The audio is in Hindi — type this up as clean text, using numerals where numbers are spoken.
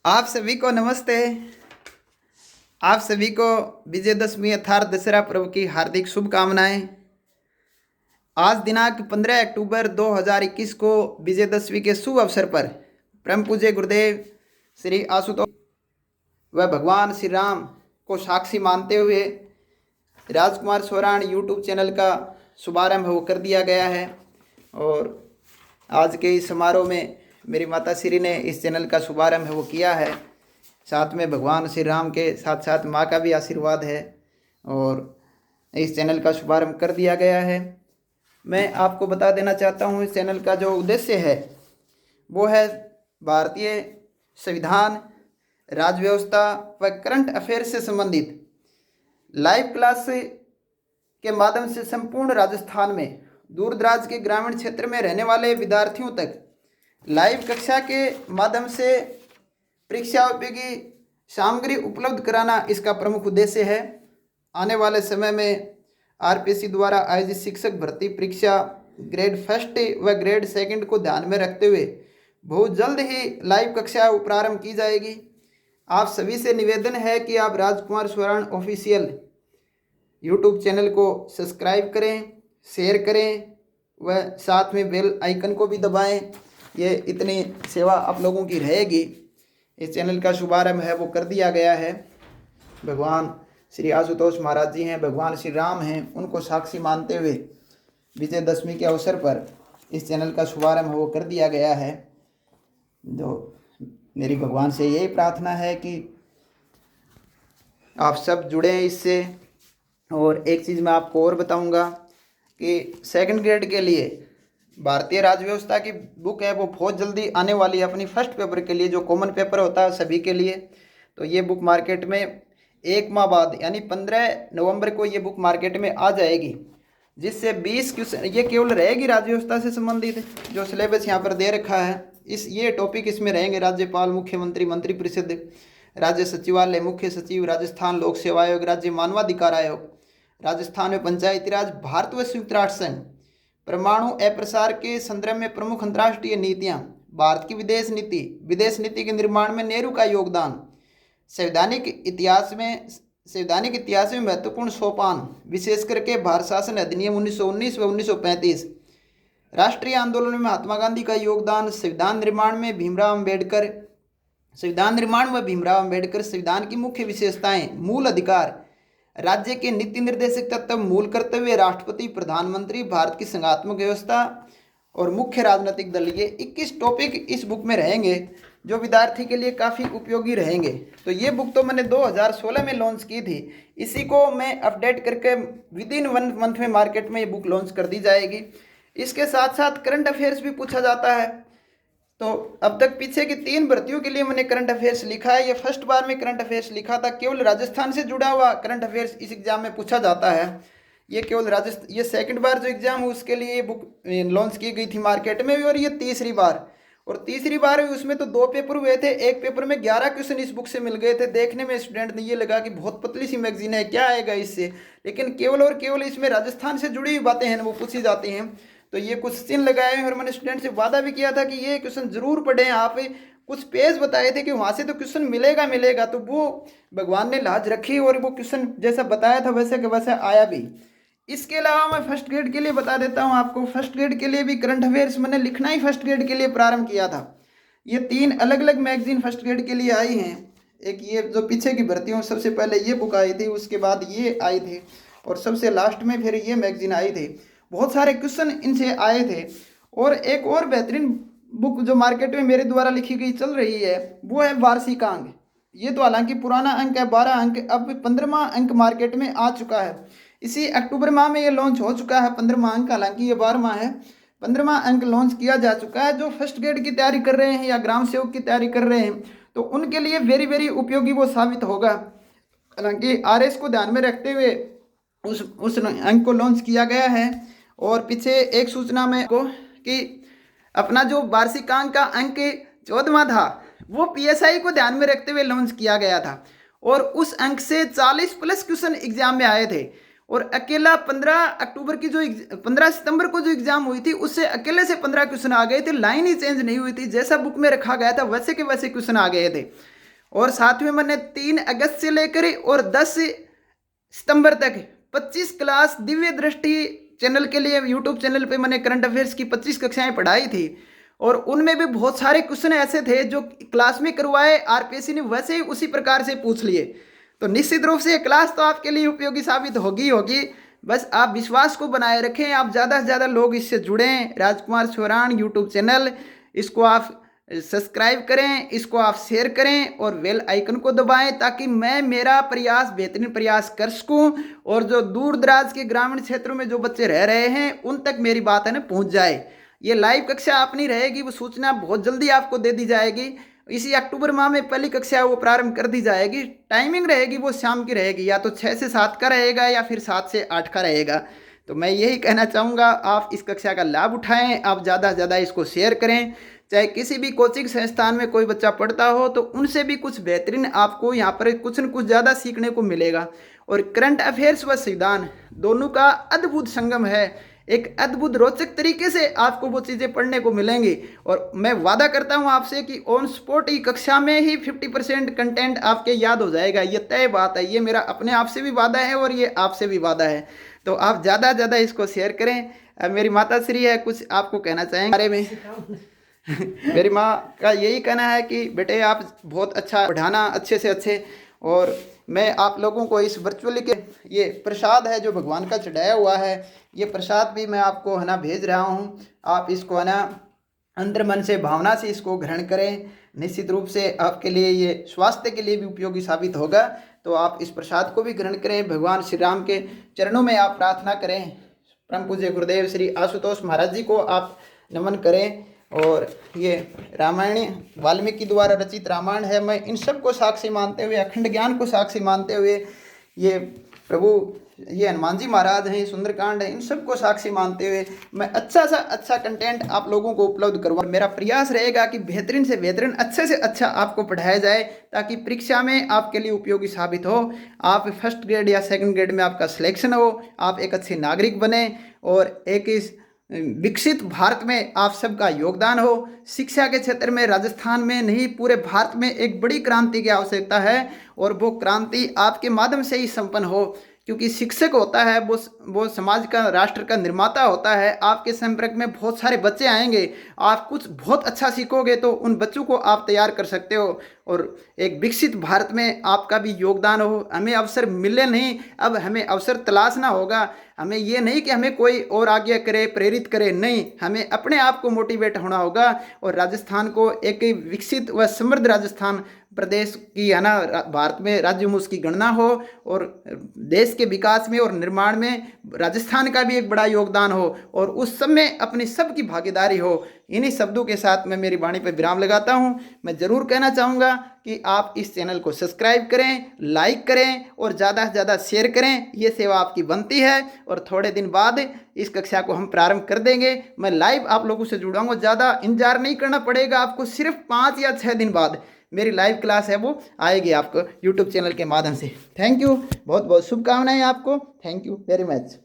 आप सभी को नमस्ते। आप सभी को विजयदशमी अर्थात दशहरा पर्व की हार्दिक शुभकामनाएं। आज दिनांक 15 अक्टूबर 2021 को विजयदशमी के शुभ अवसर पर परम पूज्य गुरुदेव श्री आशुतोष व भगवान श्री राम को साक्षी मानते हुए राजकुमार स्वराण यूट्यूब चैनल का शुभारंभ वो कर दिया गया है। और आज के इस समारोह में मेरी माता श्री ने इस चैनल का शुभारंभ वो किया है। साथ में भगवान श्री राम के साथ साथ माँ का भी आशीर्वाद है और इस चैनल का शुभारंभ कर दिया गया है। मैं आपको बता देना चाहता हूँ, इस चैनल का जो उद्देश्य है वो है भारतीय संविधान, राज्य व्यवस्था व करंट अफेयर से संबंधित लाइव क्लास के माध्यम से संपूर्ण राजस्थान में दूर दराज के ग्रामीण क्षेत्र में रहने वाले विद्यार्थियों तक लाइव कक्षा के माध्यम से परीक्षा उपयोगी सामग्री उपलब्ध कराना इसका प्रमुख उद्देश्य है। आने वाले समय में आरपीएससी द्वारा आयोजित शिक्षक भर्ती परीक्षा ग्रेड फर्स्ट व ग्रेड सेकंड को ध्यान में रखते हुए बहुत जल्द ही लाइव कक्षा प्रारंभ की जाएगी। आप सभी से निवेदन है कि आप राजकुमार स्वराण ऑफिशियल यूट्यूब चैनल को सब्सक्राइब करें, शेयर करें व साथ में बेल आइकन को भी दबाएं। ये इतनी सेवा आप लोगों की रहेगी। इस चैनल का शुभारंभ है वो कर दिया गया है। भगवान श्री आशुतोष महाराज जी हैं, भगवान श्री राम हैं, उनको साक्षी मानते हुए विजयदशमी के अवसर पर इस चैनल का शुभारंभ वो कर दिया गया है। जो मेरी भगवान से यही प्रार्थना है कि आप सब जुड़ें इससे। और एक चीज़ मैं आपको और बताऊंगा कि सेकंड ग्रेड के लिए भारतीय राज्य व्यवस्था की बुक है वो बहुत जल्दी आने वाली है अपनी फर्स्ट पेपर के लिए, जो कॉमन पेपर होता है सभी के लिए। तो ये बुक मार्केट में एक माह बाद यानी 15 नवंबर को ये बुक मार्केट में आ जाएगी, जिससे 20 क्वेश्चन ये केवल रहेगी राज्य व्यवस्था से संबंधित जो सिलेबस यहाँ पर दे रखा है। ये टॉपिक इसमें रहेंगे: राज्यपाल, मुख्यमंत्री, मंत्रिपरिषद, राज्य सचिवालय, मुख्य सचिव, राजस्थान लोक सेवा आयोग, राज्य मानवाधिकार आयोग, राजस्थान में पंचायती राज, भारत व संयुक्त राष्ट्र संघ, परमाणु अप्रसार के संदर्भ में प्रमुख अंतर्राष्ट्रीय नीतियां, भारत की विदेश नीति के निर्माण में नेहरू का योगदान, संवैधानिक इतिहास में महत्वपूर्ण सोपान, विशेष करके भारत शासन अधिनियम 1919 व 1935, राष्ट्रीय आंदोलन में महात्मा गांधी का योगदान, संविधान निर्माण व भीमराव अम्बेडकर, संविधान की मुख्य विशेषताएं, मूल अधिकार, राज्य के नीति निर्देशक तत्व, मूल कर्तव्य, राष्ट्रपति, प्रधानमंत्री, भारत की संघात्मक व्यवस्था और मुख्य राजनीतिक दल। ये 21 टॉपिक इस बुक में रहेंगे जो विद्यार्थी के लिए काफ़ी उपयोगी रहेंगे। तो ये बुक तो मैंने 2016 में लॉन्च की थी, इसी को मैं अपडेट करके विदिन 1 मंथ में मार्केट में ये बुक लॉन्च कर दी जाएगी। इसके साथ साथ करंट अफेयर्स भी पूछा जाता है। तो अब तक पीछे की 3 भर्तियों के लिए मैंने करंट अफेयर्स लिखा है। ये फर्स्ट बार में करंट अफेयर्स लिखा था, केवल राजस्थान से जुड़ा हुआ करंट अफेयर्स इस एग्जाम में पूछा जाता है। ये केवल राजस्थान, ये सेकंड बार जो एग्जाम है उसके लिए ये बुक लॉन्च की गई थी मार्केट में भी, और ये तीसरी बार हुई। उसमें तो 2 पेपर हुए थे, एक पेपर में 11 क्वेश्चन इस बुक से मिल गए थे। देखने में स्टूडेंट ने ये लगा कि बहुत पतली सी मैगजीन है, क्या आएगा इससे, लेकिन केवल और केवल इसमें राजस्थान से जुड़ी हुई बातें हैं वो पूछी जाती हैं। तो ये कुछ चिन्ह लगाए हैं और मैंने स्टूडेंट से वादा भी किया था कि ये क्वेश्चन जरूर पढ़ें। आप कुछ पेज बताए थे कि वहाँ से तो क्वेश्चन मिलेगा, तो वो भगवान ने लाज रखी और वो क्वेश्चन जैसा बताया था वैसे के वैसा आया भी। इसके अलावा मैं फर्स्ट ग्रेड के लिए बता देता हूँ आपको। फर्स्ट ग्रेड के लिए भी करंट अफेयर्स मैंने लिखना ही फर्स्ट ग्रेड के लिए प्रारंभ किया था। ये 3 अलग अलग मैगजीन फर्स्ट ग्रेड के लिए आई हैं। एक ये जो पीछे की भर्तियों, सबसे पहले ये बुक आई थी, उसके बाद ये आई थी और सबसे लास्ट में फिर ये मैगजीन आई थी। बहुत सारे क्वेश्चन इनसे आए थे। और एक और बेहतरीन बुक जो मार्केट में मेरे द्वारा लिखी गई चल रही है वो है वार्षिकांक। ये तो हालांकि पुराना अंक है 12 अंक, अब 15वां अंक मार्केट में आ चुका है। इसी अक्टूबर माह में ये लॉन्च हो चुका है 15वां अंक, हालांकि ये 12वां है। 15वां अंक लॉन्च किया जा चुका है। जो फर्स्ट ग्रेड की तैयारी कर रहे हैं या ग्राम सेवक की तैयारी कर रहे हैं तो उनके लिए वेरी वेरी उपयोगी वो साबित होगा। हालांकि आरएस को ध्यान में रखते हुए उस अंक को लॉन्च किया गया है। और पीछे एक सूचना में को कि अपना जो वार्षिकांक का अंक 14वां था वो पीएसआई को ध्यान में रखते हुए लॉन्च किया गया था और उस अंक से 40+ क्वेश्चन एग्जाम में आए थे। और अकेला 15 सितंबर को जो एग्जाम हुई थी उससे अकेले से 15 क्वेश्चन आ गए थे। लाइन ही चेंज नहीं हुई थी, जैसा बुक में रखा गया था वैसे के वैसे क्वेश्चन आ गए थे। और साथ में मैंने 3 अगस्त से लेकर और 10 सितंबर तक 25 क्लास दिव्य दृष्टि चैनल के लिए यूट्यूब चैनल पे मैंने करंट अफेयर्स की 25 कक्षाएं पढ़ाई थी। और उनमें भी बहुत सारे क्वेश्चन ऐसे थे जो क्लास में करवाए आरपीएससी ने वैसे ही उसी प्रकार से पूछ लिए। तो निश्चित रूप से ये क्लास तो आपके लिए उपयोगी साबित होगी होगी। बस आप विश्वास को बनाए रखें, आप ज़्यादा से ज़्यादा लोग इससे जुड़ें। राजकुमार चौहान यूट्यूब चैनल, इसको आप सब्सक्राइब करें, इसको आप शेयर करें और बेल आइकन को दबाएं ताकि मैं मेरा प्रयास बेहतरीन प्रयास कर सकूं और जो दूर दराज के ग्रामीण क्षेत्रों में जो बच्चे रह रहे हैं उन तक मेरी बात है ना पहुंच जाए। ये लाइव कक्षा अपनी रहेगी, वो सूचना बहुत जल्दी आपको दे दी जाएगी। इसी अक्टूबर माह में पहली कक्षा वो प्रारंभ कर दी जाएगी। टाइमिंग रहेगी वो शाम की रहेगी, या तो 6 से 7 का रहेगा या फिर 7 से 8 का रहेगा। तो मैं यही कहना चाहूँगा, आप इस कक्षा का लाभ उठाएं, आप ज़्यादा से ज़्यादा इसको शेयर करें। चाहे किसी भी कोचिंग संस्थान में कोई बच्चा पढ़ता हो तो उनसे भी कुछ बेहतरीन आपको यहाँ पर कुछ न कुछ ज़्यादा सीखने को मिलेगा। और करंट अफेयर्स व संविधान दोनों का अद्भुत संगम है, एक अद्भुत रोचक तरीके से आपको वो चीज़ें पढ़ने को मिलेंगी। और मैं वादा करता हूँ आपसे कि ऑन स्पॉट ही कक्षा में ही 50% कंटेंट आपके याद हो जाएगा। ये तय बात है, ये मेरा अपने आप से भी वादा है और ये आपसे भी वादा है। तो आप ज़्यादा से ज़्यादा इसको शेयर करें। मेरी माता श्री है, कुछ आपको कहना चाहेंगे बारे में? मेरी माँ का यही कहना है कि बेटे आप बहुत अच्छा पढ़ाना, अच्छे से अच्छे। और मैं आप लोगों को इस वर्चुअली के ये प्रसाद है जो भगवान का चढ़ाया हुआ है, ये प्रसाद भी मैं आपको है ना भेज रहा हूँ। आप इसको है ना अंतर मन से भावना से इसको ग्रहण करें। निश्चित रूप से आपके लिए ये स्वास्थ्य के लिए भी उपयोगी साबित होगा। तो आप इस प्रसाद को भी ग्रहण करें। भगवान श्री राम के चरणों में आप प्रार्थना करें। परम पूज्य गुरुदेव श्री आशुतोष महाराज जी को आप नमन करें। और ये रामायण वाल्मीकि द्वारा रचित रामायण है, मैं इन सब को साक्षी मानते हुए, अखंड ज्ञान को साक्षी मानते हुए, ये प्रभु ये हनुमान जी महाराज हैं, सुंदरकांड है, इन सब को साक्षी मानते हुए मैं अच्छा सा अच्छा कंटेंट आप लोगों को उपलब्ध करवा। मेरा प्रयास रहेगा कि बेहतरीन से बेहतरीन, अच्छे से अच्छा आपको पढ़ाया जाए ताकि परीक्षा में आपके लिए उपयोगी साबित हो। आप फर्स्ट ग्रेड या सेकंड ग्रेड में आपका सिलेक्शन हो, आप एक अच्छे नागरिक बने और एक इस विकसित भारत में आप सबका योगदान हो। शिक्षा के क्षेत्र में राजस्थान में नहीं पूरे भारत में एक बड़ी क्रांति की आवश्यकता है और वो क्रांति आपके माध्यम से ही संपन्न हो, क्योंकि शिक्षक होता है वो समाज का, राष्ट्र का निर्माता होता है। आपके संपर्क में बहुत सारे बच्चे आएंगे, आप कुछ बहुत अच्छा सीखोगे तो उन बच्चों को आप तैयार कर सकते हो और एक विकसित भारत में आपका भी योगदान हो। हमें अवसर मिले नहीं, अब हमें अवसर तलाशना होगा। हमें ये नहीं कि हमें कोई और आज्ञा करे, प्रेरित करे, नहीं, हमें अपने आप को मोटिवेट होना होगा और राजस्थान को एक विकसित व समृद्ध राजस्थान प्रदेश की है ना भारत में राज्य में उसकी गणना हो और देश के विकास में और निर्माण में राजस्थान का भी एक बड़ा योगदान हो और उस सब में अपनी सबकी भागीदारी हो। इन्हीं शब्दों के साथ मैं मेरी वाणी पर विराम लगाता हूं। मैं ज़रूर कहना चाहूँगा कि आप इस चैनल को सब्सक्राइब करें, लाइक करें और ज़्यादा से ज़्यादा शेयर करें। ये सेवा आपकी बनती है और थोड़े दिन बाद इस कक्षा को हम प्रारंभ कर देंगे। मैं लाइव आप लोगों से जुड़ाऊँगा, ज़्यादा इंतजार नहीं करना पड़ेगा आपको। सिर्फ 5 या 6 दिन बाद मेरी लाइव क्लास है वो आएगी आपको यूट्यूब चैनल के माध्यम से। थैंक यू, बहुत बहुत शुभकामनाएं आपको। Thank you very much.